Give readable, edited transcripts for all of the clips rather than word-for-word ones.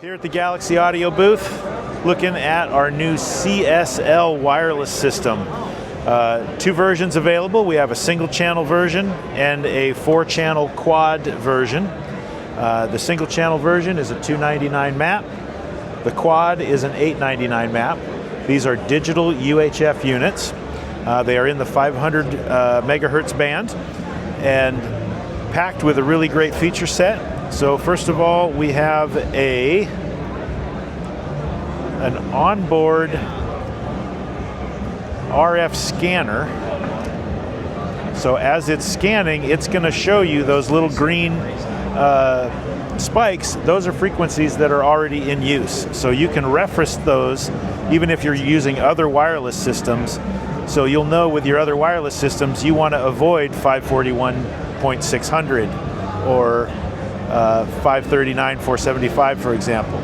Here at the Galaxy Audio booth, looking at our new CSL wireless system. Two versions available. We have a single channel version and a 4-channel quad version. The single channel version is a $299 map. The quad is an $899 map. These are digital UHF units. They are in the 500 megahertz band and packed with a really great feature set. So first of all, we have an onboard RF scanner. So as it's scanning, it's going to show you those little green spikes. Those are frequencies that are already in use. So you can reference those even if you're using other wireless systems. So you'll know with your other wireless systems you want to avoid 541.600 or 539.475, for example.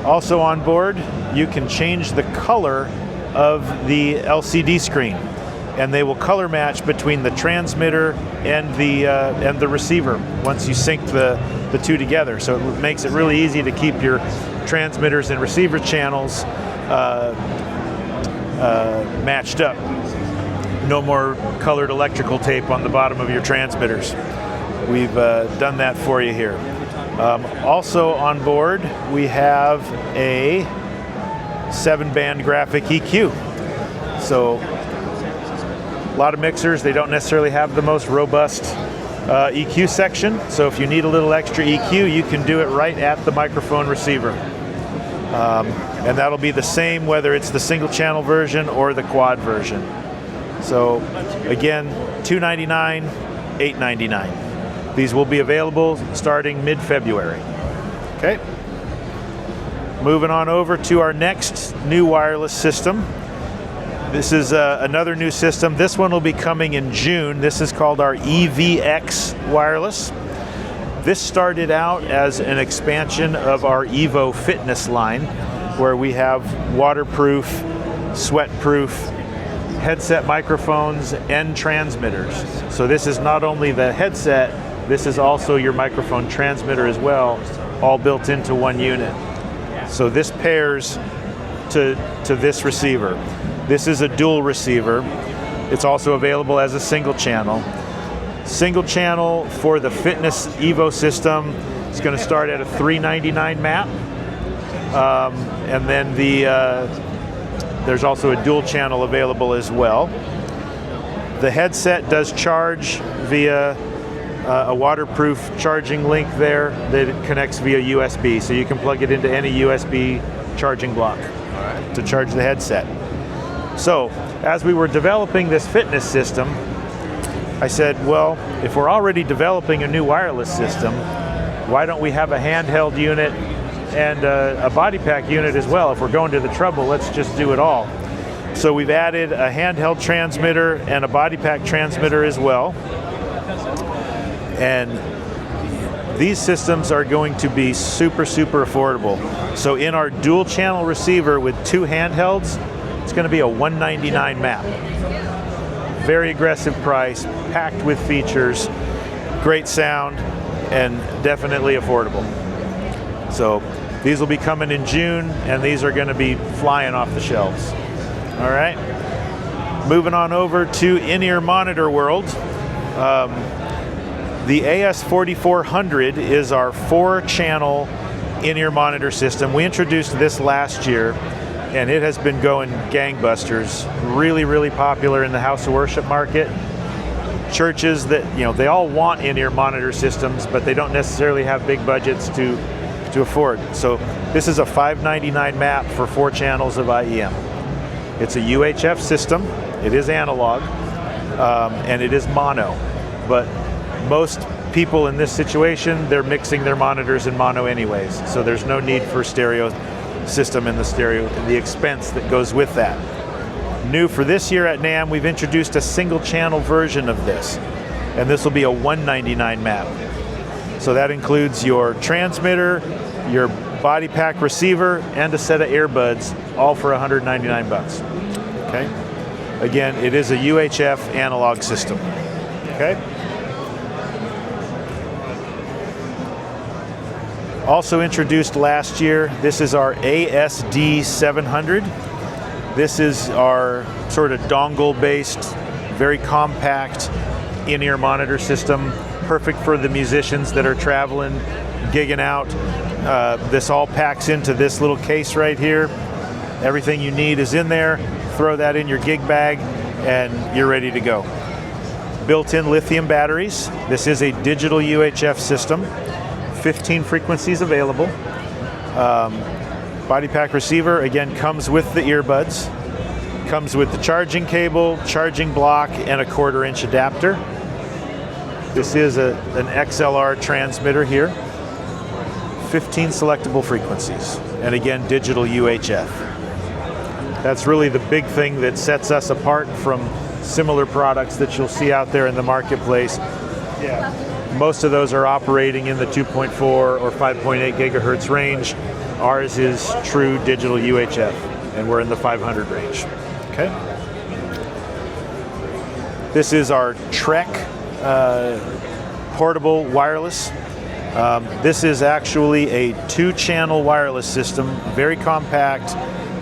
Also on board, you can change the color of the LCD screen, and they will color match between the transmitter and the receiver once you sync the two together. So it makes it really easy to keep your transmitters and receiver channels matched up. No more colored electrical tape on the bottom of your transmitters. We've done that for you here. Also on board, we have a 7-band graphic EQ. So a lot of mixers, they don't necessarily have the most robust EQ section. So if you need a little extra EQ, you can do it right at the microphone receiver. And that'll be the same whether it's the single channel version or the quad version. So again, $299, $899. These will be available starting mid-February. Okay. Moving on over to our next new wireless system. This is another new system. This one will be coming in June. This is called our EVX wireless. This started out as an expansion of our Evo Fitness line, where we have waterproof, sweatproof headset microphones and transmitters. So this is not only the headset, this is also your microphone transmitter as well, all built into one unit. So this pairs to this receiver. This is a dual receiver. It's also available as a single channel. Single channel for the Fitness Evo system is going to start at a $399 map. And then there's also a dual channel available as well. The headset does charge via a waterproof charging link there that connects via USB, so you can plug it into any USB charging block to charge the headset. So as we were developing this fitness system, I said, well, if we're already developing a new wireless system, why don't we have a handheld unit and a body pack unit as well? If we're going to the trouble, let's just do it all. So we've added a handheld transmitter and a body pack transmitter as well. And these systems are going to be super, super affordable. So in our dual channel receiver with 2 handhelds, it's going to be a $199 map. Very aggressive price, packed with features, great sound, and definitely affordable. So these will be coming in June, and these are going to be flying off the shelves. All right. Moving on over to in-ear monitor world. The AS4400 is our 4-channel in-ear monitor system. We introduced this last year, and it has been going gangbusters. Really, really popular in the house of worship market. Churches that, they all want in-ear monitor systems, but they don't necessarily have big budgets to afford. So this is a $599 map for 4 channels of IEM. It's a UHF system. It is analog, and it is mono. But most people in this situation, they're mixing their monitors in mono anyways. So there's no need for stereo system and the expense that goes with that. New for this year at NAMM, we've introduced a single channel version of this, and this will be a $199 map. So that includes your transmitter, your body pack receiver, and a set of earbuds, all for $199. Okay. Again, it is a UHF analog system. Okay. Also introduced last year, this is our ASD 700. This is our sort of dongle-based, very compact in-ear monitor system, perfect for the musicians that are traveling, gigging out. This all packs into this little case right here. Everything you need is in there. Throw that in your gig bag and you're ready to go. Built-in lithium batteries. This is a digital UHF system. 15 frequencies available. Body pack receiver, again, comes with the earbuds. Comes with the charging cable, charging block, and a 1/4-inch adapter. This is an XLR transmitter here. 15 selectable frequencies. And again, digital UHF. That's really the big thing that sets us apart from similar products that you'll see out there in the marketplace. Yeah. Most of those are operating in the 2.4 or 5.8 gigahertz range. Ours is true digital UHF, and we're in the 500 range. Okay. This is our Trek portable wireless. This is actually a 2-channel wireless system, very compact,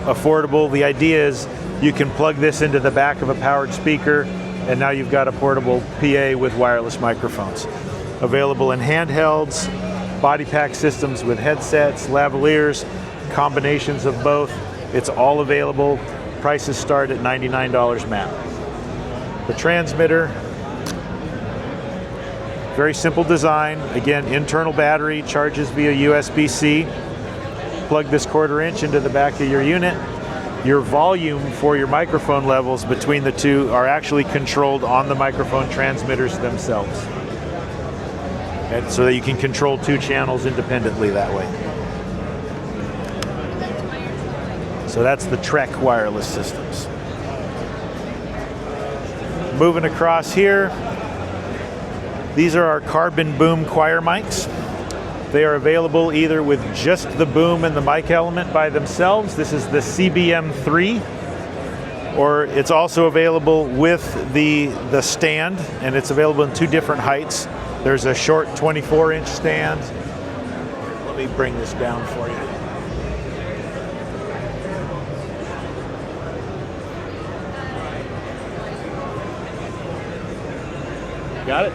affordable. The idea is you can plug this into the back of a powered speaker, and now you've got a portable PA with wireless microphones. Available in handhelds, body pack systems with headsets, lavaliers, combinations of both. It's all available. Prices start at $99 MAP. The transmitter, very simple design. Again, internal battery, charges via USB-C. Plug this 1/4-inch into the back of your unit. Your volume for your microphone levels between the two are actually controlled on the microphone transmitters themselves. And so that you can control 2 channels independently that way. So that's the Trek wireless systems. Moving across here, these are our Carbon Boom choir mics. They are available either with just the boom and the mic element by themselves. This is the CBM3. Or it's also available with the stand, and it's available in 2 different heights. There's a short 24-inch stand. Let me bring this down for you. Got it?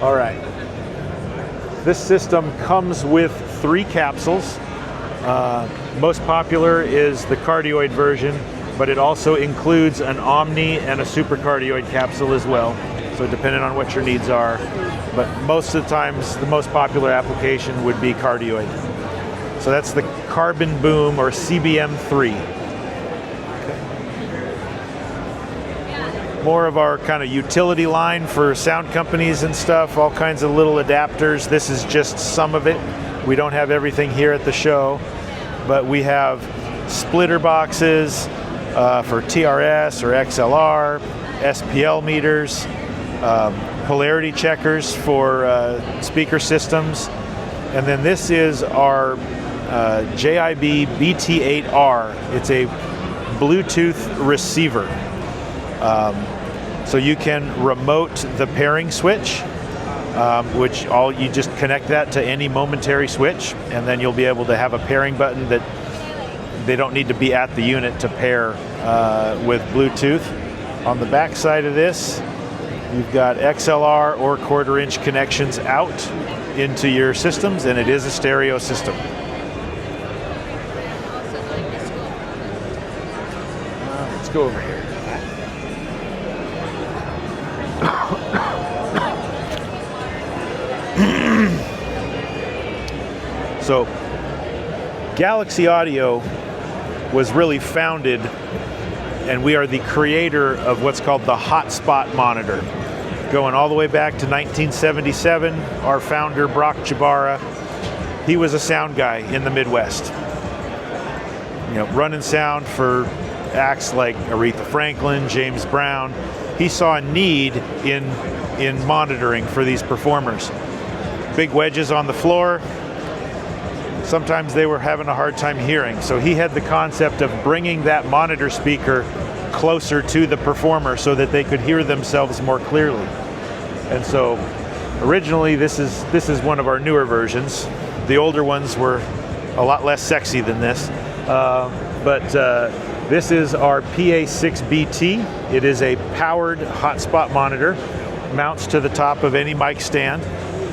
All right. This system comes with 3 capsules. Most popular is the cardioid version, but it also includes an Omni and a supercardioid capsule as well. So depending on what your needs are. But most of the times, the most popular application would be cardioid. So that's the Carbon Boom or CBM3. Okay. More of our kind of utility line for sound companies and stuff, all kinds of little adapters. This is just some of it. We don't have everything here at the show, but we have splitter boxes for TRS or XLR, SPL meters, polarity checkers for speaker systems, and then this is our JIB BT8R. It's a Bluetooth receiver. So you can remote the pairing switch, which you just connect that to any momentary switch, and then you'll be able to have a pairing button that they don't need to be at the unit to pair with Bluetooth. On the back side of this, you've got XLR or 1/4-inch connections out into your systems, and it is a stereo system. Let's go over here. So, Galaxy Audio was really founded, and we are the creator of what's called the hotspot monitor. Going all the way back to 1977, our founder, Brock Jabara, he was a sound guy in the Midwest. Running sound for acts like Aretha Franklin, James Brown. He saw a need in monitoring for these performers. Big wedges on the floor. Sometimes they were having a hard time hearing. So he had the concept of bringing that monitor speaker closer to the performer so that they could hear themselves more clearly. And so originally this is one of our newer versions. The older ones were a lot less sexy than this. But this is our PA6BT. It is a powered hotspot monitor, mounts to the top of any mic stand.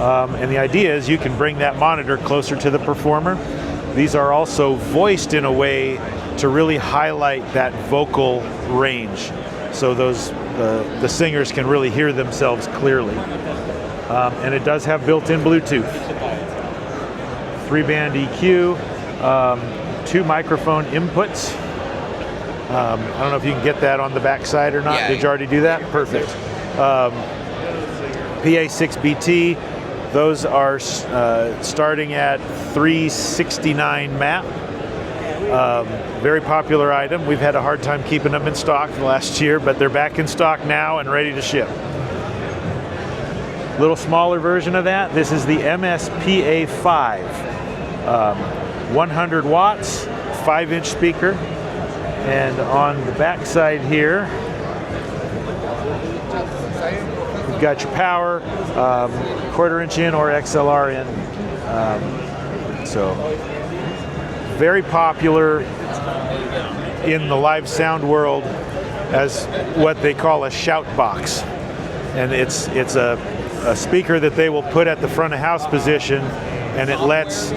And the idea is you can bring that monitor closer to the performer. These are also voiced in a way to really highlight that vocal range, so the singers can really hear themselves clearly. And it does have built-in Bluetooth, 3-band EQ, 2 microphone inputs. I don't know if you can get that on the back side or not. Did you already do that? Perfect. PA6BT, those are starting at $369 MAP. Very popular item. We've had a hard time keeping them in stock the last year, but they're back in stock now and ready to ship. Little smaller version of that. This is the MSPA5. 100 watts, 5-inch speaker. And on the back side here, you've got your power, 1/4-inch in or XLR in. So very popular in the live sound world as what they call a shout box. And it's a speaker that they will put at the front of house position, and it lets,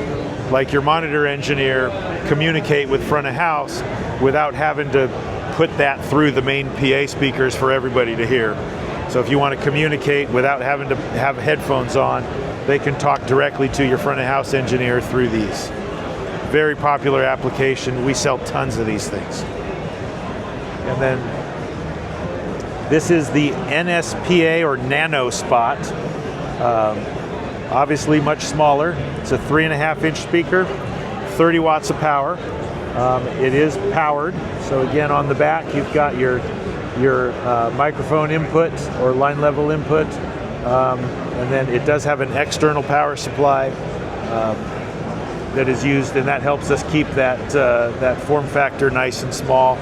like, your monitor engineer communicate with front of house without having to put that through the main PA speakers for everybody to hear. So if you want to communicate without having to have headphones on, they can talk directly to your front of house engineer through these. Very popular application. We sell tons of these things. And then this is the NSPA or Nano Spot. Obviously much smaller. It's a 3.5-inch speaker, 30 watts of power. It is powered. So again, on the back, you've got your microphone input or line level input. And then it does have an external power supply that is used, and that helps us keep that form factor nice and small.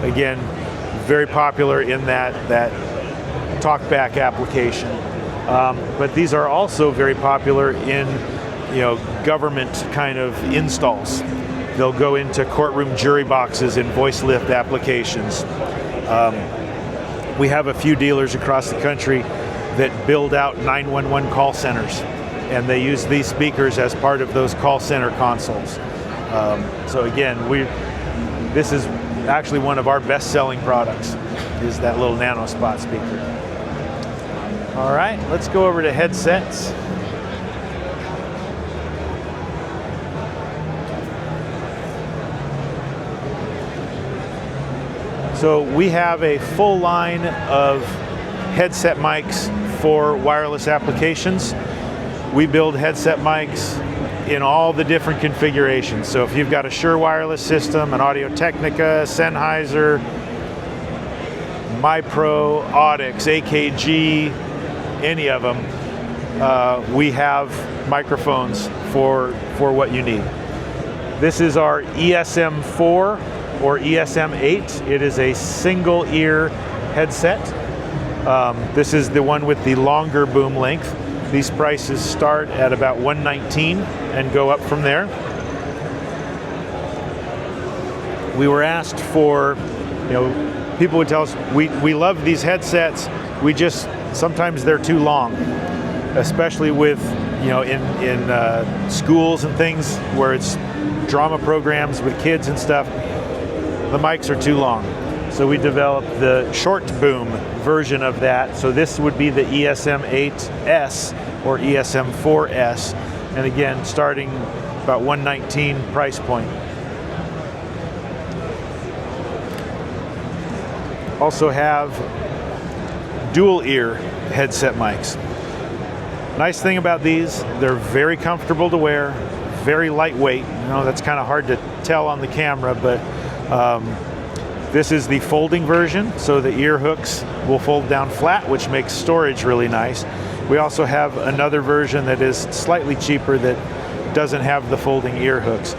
Again, very popular in that talkback application. But these are also very popular in, government kind of installs. They'll go into courtroom jury boxes in voice lift applications. We have a few dealers across the country that build out 911 call centers, and they use these speakers as part of those call center consoles. So again, this is actually one of our best-selling products, is that little Nano Spot speaker. All right, let's go over to headsets. So we have a full line of headset mics for wireless applications. We build headset mics in all the different configurations. So if you've got a Shure wireless system, an Audio-Technica, Sennheiser, MyPro, Audix, AKG, any of them, we have microphones for what you need. This is our ESM4 or ESM8. It is a single ear headset. This is the one with the longer boom length. These prices start at about $119 and go up from there. We were asked for, people would tell us, we love these headsets, sometimes they're too long, especially with, in schools and things where it's drama programs with kids and stuff. The mics are too long. So we developed the short boom version of that. So this would be the ESM8S or ESM4S. And again, starting about $119 price point. Also have dual ear headset mics. Nice thing about these, they're very comfortable to wear, very lightweight. That's kind of hard to tell on the camera, but this is the folding version, so the ear hooks will fold down flat, which makes storage really nice. We also have another version that is slightly cheaper that doesn't have the folding ear hooks.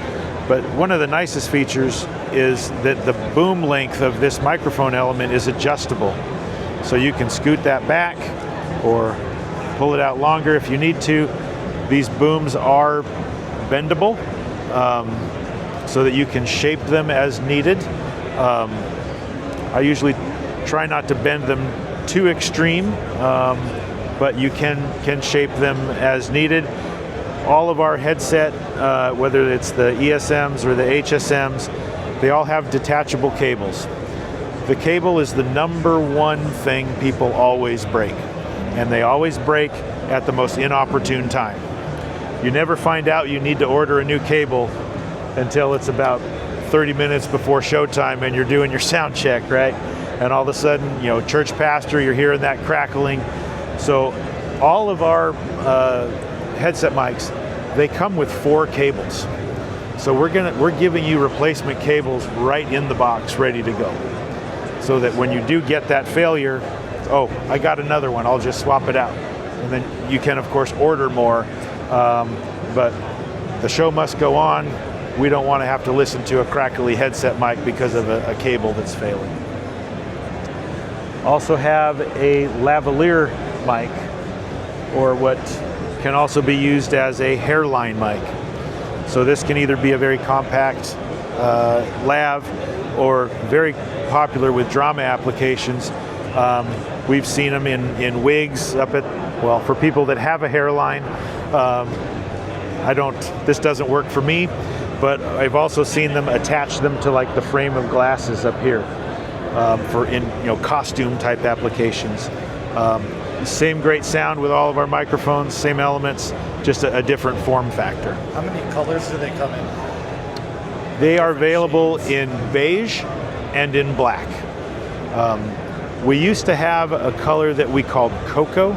But one of the nicest features is that the boom length of this microphone element is adjustable. So you can scoot that back or pull it out longer if you need to. These booms are bendable, so that you can shape them as needed. I usually try not to bend them too extreme, but you can shape them as needed. All of our headset, whether it's the ESMs or the HSMs, they all have detachable cables. The cable is the number one thing people always break, and they always break at the most inopportune time. You never find out you need to order a new cable until it's about 30 minutes before showtime and you're doing your sound check, right? And all of a sudden, church pastor, you're hearing that crackling. So all of our headset mics, they come with 4 cables. So we're giving you replacement cables right in the box, ready to go. So that when you do get that failure, oh, I got another one, I'll just swap it out. And then you can, of course, order more, but the show must go on. We don't want to have to listen to a crackly headset mic because of a cable that's failing. Also have a lavalier mic, or what can also be used as a hairline mic. So this can either be a very compact lav, or very popular with drama applications. We've seen them in wigs up at, well, for people that have a hairline. This doesn't work for me, but I've also seen them attach them to like the frame of glasses up here for costume type applications. Same great sound with all of our microphones, same elements, just a different form factor. How many colors do they come in? They are available in beige and in black. We used to have a color that we called cocoa,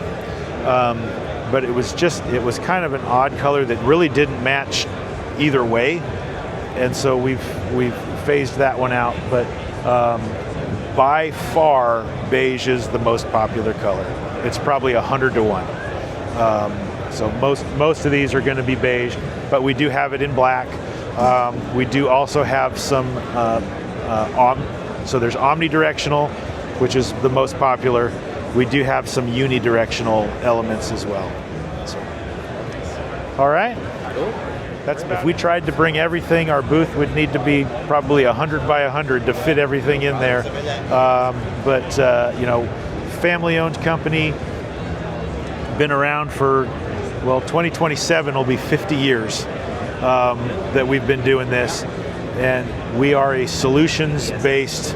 but it was kind of an odd color that really didn't match either way, and so we've phased that one out. But by far, beige is the most popular color. It's probably 100 to 1. So most of these are going to be beige, but we do have it in black. We do also have some, so there's omnidirectional, which is the most popular. We do have some unidirectional elements as well. So, all right. Cool. If we tried to bring everything, our booth would need to be probably 100 by 100 to fit everything in there. Family-owned company, been around for, 2027 will be 50 years that we've been doing this, and we are a solutions-based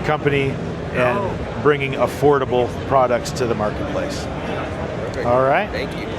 company and bringing affordable products to the marketplace. Perfect. All right. Thank you.